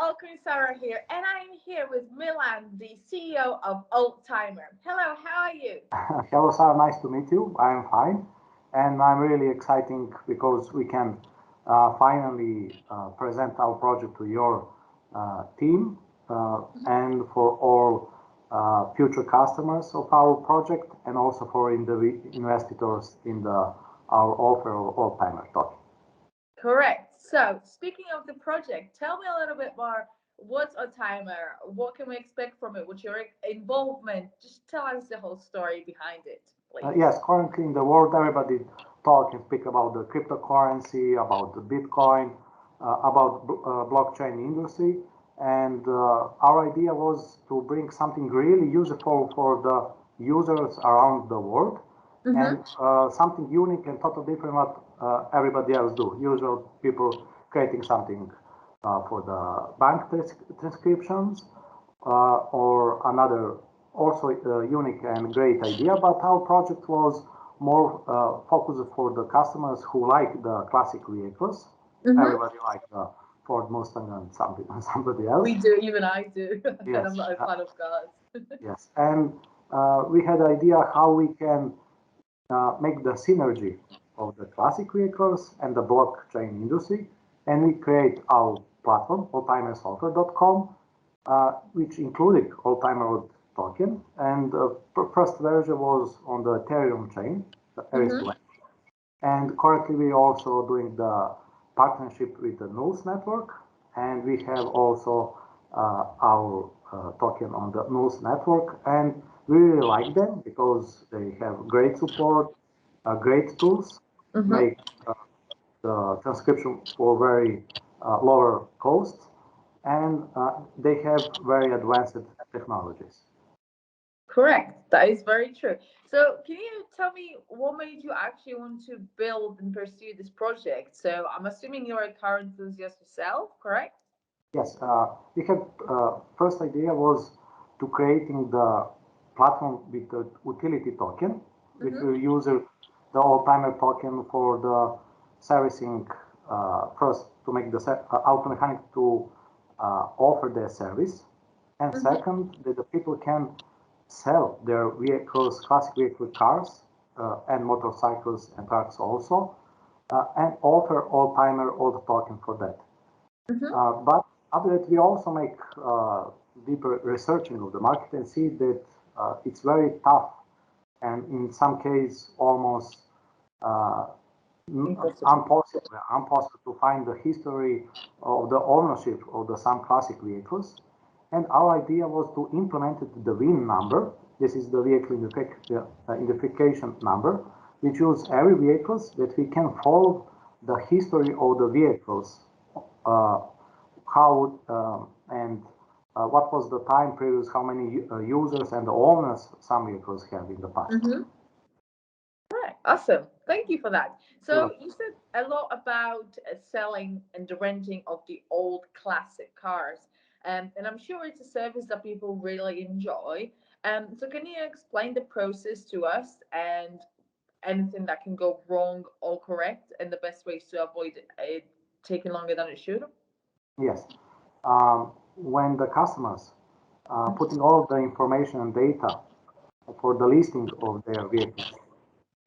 Alkun Sarah here, and I'm here with Milan, the CEO of Oldtimer. Hello, how are you? Hello, Sarah. Nice to meet you. I'm fine, and I'm really exciting because we can finally present our project to your team and for all future customers of our project, and also for investors in our offer of Oldtimer token. Correct. So, speaking of the project, tell me a little bit more. What's Oldtimer? What can we expect from it? What's your involvement? Just tell us the whole story behind it, please. Yes, currently in the world, everybody talk and speak about the cryptocurrency, about the Bitcoin, about blockchain industry, and our idea was to bring something really useful for the users around the world, and Mm-hmm. something unique and totally different what everybody else do. Usual people creating something for the bank transcriptions or another also unique and great idea, but our project was more focused for the customers who like the classic vehicles. Mm-hmm. Everybody like the Ford Mustang and something somebody else. We do, even I do, and I'm Yes, not a fan of cars. yes, and we had idea how we can make the synergy of the classic vehicles and the blockchain industry, and we create our platform, oldtimersoftware.com, which included Oldtimer token. And the first version was on the Ethereum chain, the Mm-hmm. ERIS2. And currently we also doing the partnership with the Nulls network, and we have also our token on the Nulls network, and we really like them because they have great support, great tools, Mm-hmm. make the transcription for very lower cost, and they have very advanced technologies. Correct. That is very true. So, can you tell me what made you actually want to build and pursue this project? So, I'm assuming you're a car enthusiast yourself, correct? Yes, we have first idea was to creating the platform with the utility token, which Mm-hmm. will use the old-timer token for the servicing first to make the auto mechanic to offer their service, and Mm-hmm. second that the people can sell their vehicles, classic vehicle cars, and motorcycles and trucks also, and offer old-timer old token for that. Mm-hmm. But after that, we also make deeper researching of the market and see that it's very tough and in some cases almost uh, Impossible. impossible to find the history of the ownership of the some classic vehicles. And our idea was to implement the VIN number. This is the vehicle identification number. We choose every vehicles that we can follow the history of the vehicles, uh, how and what was the time previous, how many users and owners some vehicles have in the past. Mm-hmm. Right. Awesome. Thank you for that. You're So, you said a lot about selling and the renting of the old classic cars. And I'm sure it's a service that people really enjoy. So, can you explain the process to us and anything that can go wrong or correct and the best ways to avoid it taking longer than it should? Yes. When the customers putting all the information and data for the listing of their vehicles,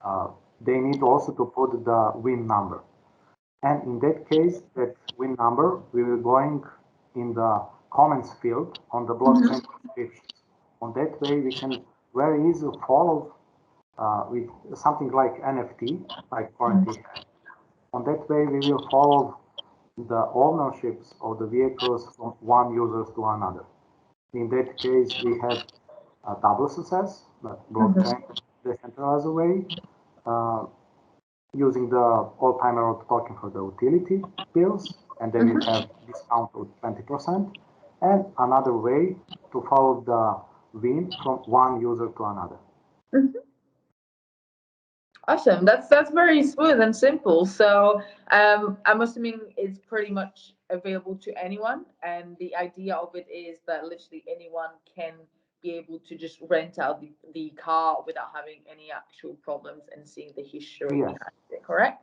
uh, they need also to put the VIN number. And in that case, that VIN number we will going in the comments field on the blockchain Mm-hmm. descriptions. On that way, we can very easily follow with something like NFT, like currently. On that way, we will follow the ownerships of the vehicles from one user to another. In that case, we have a double success, the blockchain Mm-hmm. decentralized way, uh, using the old-timer token for the utility bills, and then we have discount of 20%, and another way to follow the VIN from one user to another. Mm-hmm. Awesome. That's very smooth and simple. So I'm assuming it's pretty much available to anyone, and the idea of it is that literally anyone can be able to just rent out the car without having any actual problems and seeing the history Yes, behind it. Correct?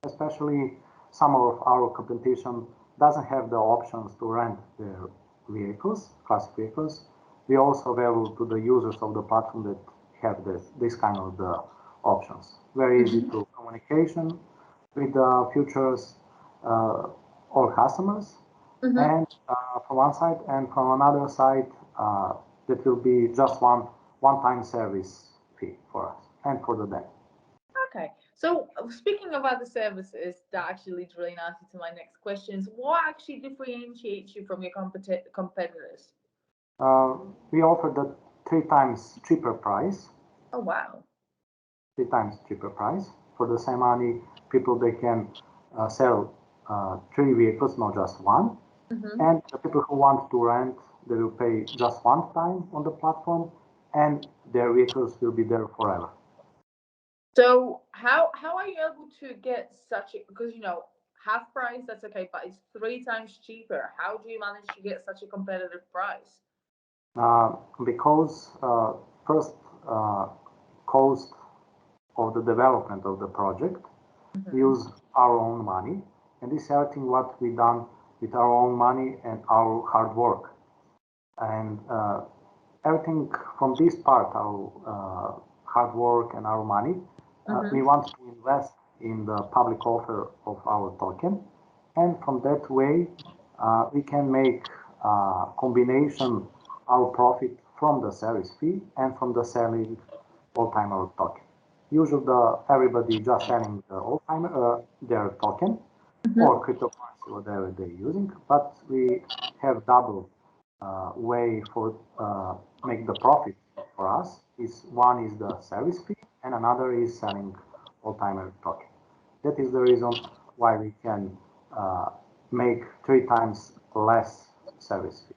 especially some of our competition doesn't have the options to rent their vehicles, classic vehicles, we also available to the users of the platform that have this kind of the options. Very easy Hmm. to communication with the futures or customers, Hmm. and from one side, and from another side, that will be just one-time service fee for us and for the bank. Okay. So speaking of other services, that actually leads really nicely to my next questions. What actually differentiates you from your competitors? Uh, we offer the three times cheaper price, Oh wow. three times cheaper price. For the same money, people they can sell three vehicles, not just one. Hmm. And the people who want to rent, they will pay just one time on the platform, and their vehicles will be there forever. So how are you able to get such a, because half price that's okay, but it's three times cheaper. How do you manage to get such a competitive price? Because first uh, cost of the development of the project Hmm. use our own money, and this is everything what we done with our own money and our hard work. And everything from this part, our hard work and our money, we Hmm. want to invest in the public offer of our token, and from that way, we can make combination our profit from the service fee and from the selling Oldtimer token. Usually, everybody just selling the Oldtimer their token or Hmm. cryptocurrency, whatever they're using, but we have double way for make the profit for us. Is one is the service fee and another is selling Oldtimer token. That is the reason why we can uh, make three times less service fee.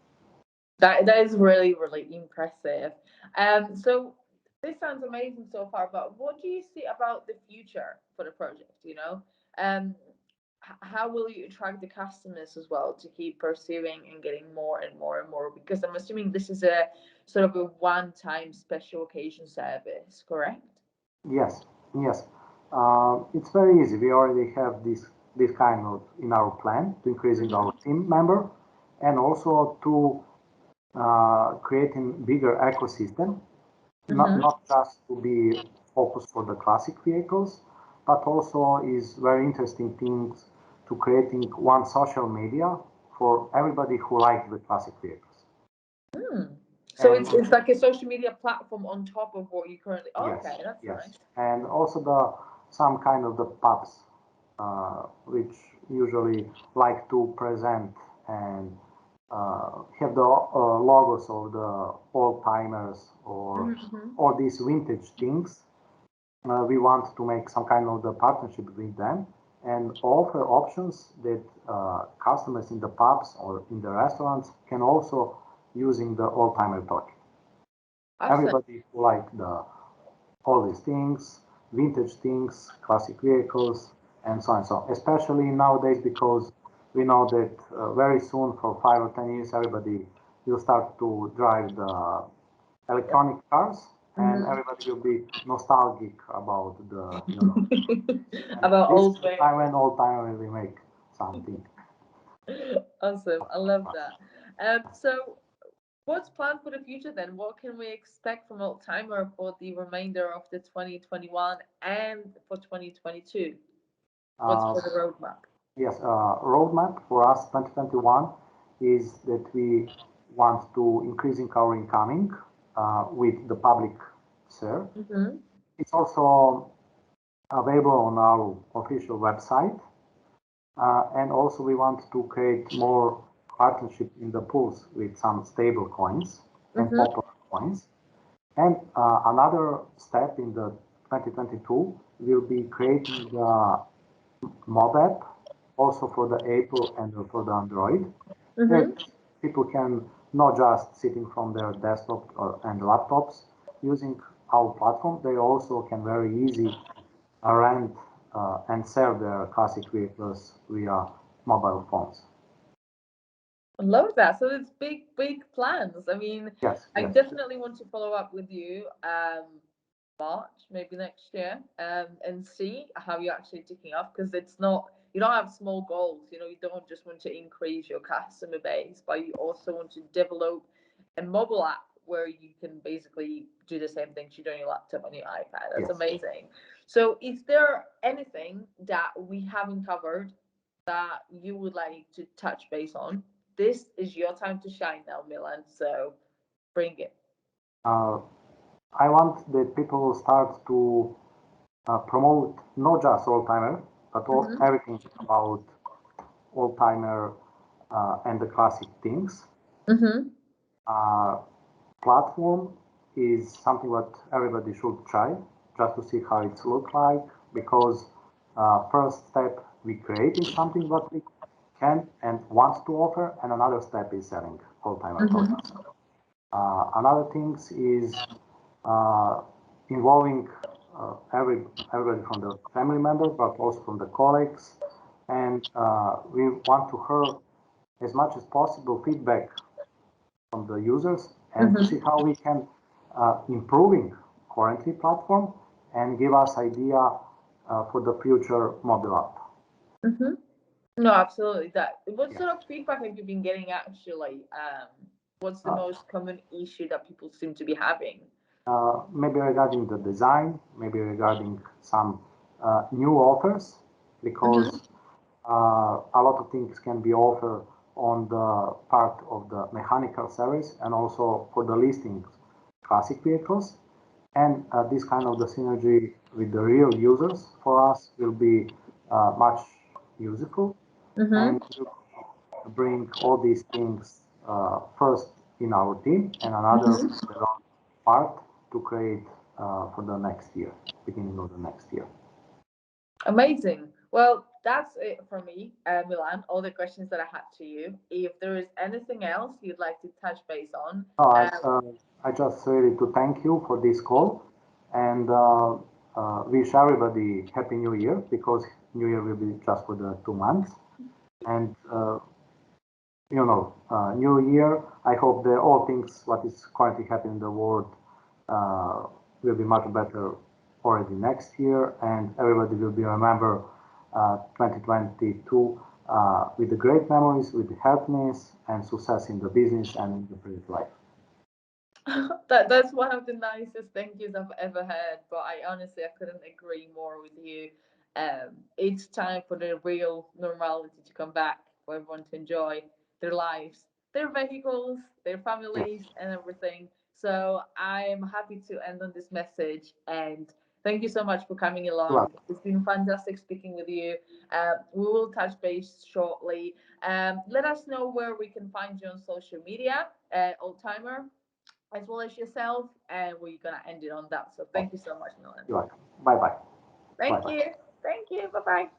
That is really really impressive. So this sounds amazing so far. But what do you see about the future for the project? Um, how will you attract the customers as well to keep pursuing and getting more and more and more? Because I'm assuming this is a sort of a one-time special occasion service, correct? Yes, yes. It's very easy. We already have this kind of in our plan to increasing our Mm-hmm. team member and also to creating bigger ecosystem, Mm-hmm. not just to be focused for the classic vehicles, but also is very interesting things to creating one social media for everybody who likes the classic vehicles. Hmm. So And it's like a social media platform on top of what you currently. yes, Okay, that's yes, nice. and also the some kind of the pubs, which usually like to present and have the logos of the old timers or Mm-hmm. all these vintage things. We want to make some kind of the partnership with them and offer options that customers in the pubs or in the restaurants can also using the old timer token. Awesome. Everybody who like the all these things, vintage things, classic vehicles, and so on and so on. Especially nowadays because we know that very soon, for 5 or 10 years, everybody will start to drive the electronic cars, and Mm-hmm. everybody will be nostalgic about the. And About this is old the time ways. when all time we make something. Awesome. I love that. So what's planned for the future then? What can we expect from Oldtimer for the remainder of the 2021 and for 2022? What's Uh, for the roadmap? yes, roadmap for us 2021 is that we want to increasing our incoming with the public share. Mm-hmm. It's also available on our official website, and also we want to create more partnership in the pools with some stable coins and Mm-hmm. popular coins. And another step in the 2022 will be creating the mob app also for the Apple and for the Android that Mm-hmm. people can not just sitting from their desktop and laptops using our platform, they also can very easy rent and sell their classic vehicles via mobile phones. I love that. So it's big, big plans. I mean, Yes, I yes, definitely want to follow up with you March, maybe next year, and see how you're actually ticking off because it's not you don't have small goals. You don't just want to increase your customer base, but you also want to develop a mobile app where you can basically do the same things you do on your laptop and your iPad. That's Yes. amazing. So, is there anything that we haven't covered that you would like to touch base on? This is your time to shine now, Milan. So, bring it. Uh, I want that people will start to promote not just Oldtimer, but Mm-hmm. everything about Oldtimer and the classic things. Mm-hmm. Uh, Platform is something that everybody should try just to see how it's look like because first step we creating something what we can and want to offer, and another step is selling Oldtimer Mm-hmm. products. Another things is uh, involving everybody from the family member, but also from the colleagues, and we want to hear as much as possible feedback from the users and to Mm-hmm. see how we can improving currently platform and give us idea for the future mobile app. Mm-hmm. No, absolutely. That. What Yes. sort of feedback have you been getting actually? What's the Uh, most common issue that people seem to be having? Maybe regarding the design, maybe regarding some new offers, Mm-hmm. because a lot of things can be offered on the part of the mechanical service and also for the listings classic vehicles. And this kind of the synergy with the real users for us will be much useful and Mm-hmm. will bring all these things first in our team and another Mm-hmm. part to create for the next year, beginning of the next year. Amazing. Well, that's it for me, Milan. All the questions that I had to you. If there is anything else you'd like to touch base on, No, I just really to thank you for this call and wish everybody Happy New Year because New Year will be just for the 2 months. And New Year, I hope that all things what is currently happening in the world uh, will be much better already next year, and everybody will be remember 2022 with the great memories, with the happiness and success in the business and in the private life. that's one of the nicest thank yous I've ever heard. But I couldn't agree more with you. It's time for the real normality to come back for everyone to enjoy their lives, their vehicles, their Yes, families, and everything. So I'm happy to end on this message and. Thank you so much for coming you're along. welcome. It's been fantastic speaking with you. We will touch base shortly. Let us know where we can find you on social media, Oldtimer, as well as yourself, and we're gonna end it on that. So thank you so much, Milan. You're welcome. Bye bye. Bye Thank bye. you. Thank you. Bye bye.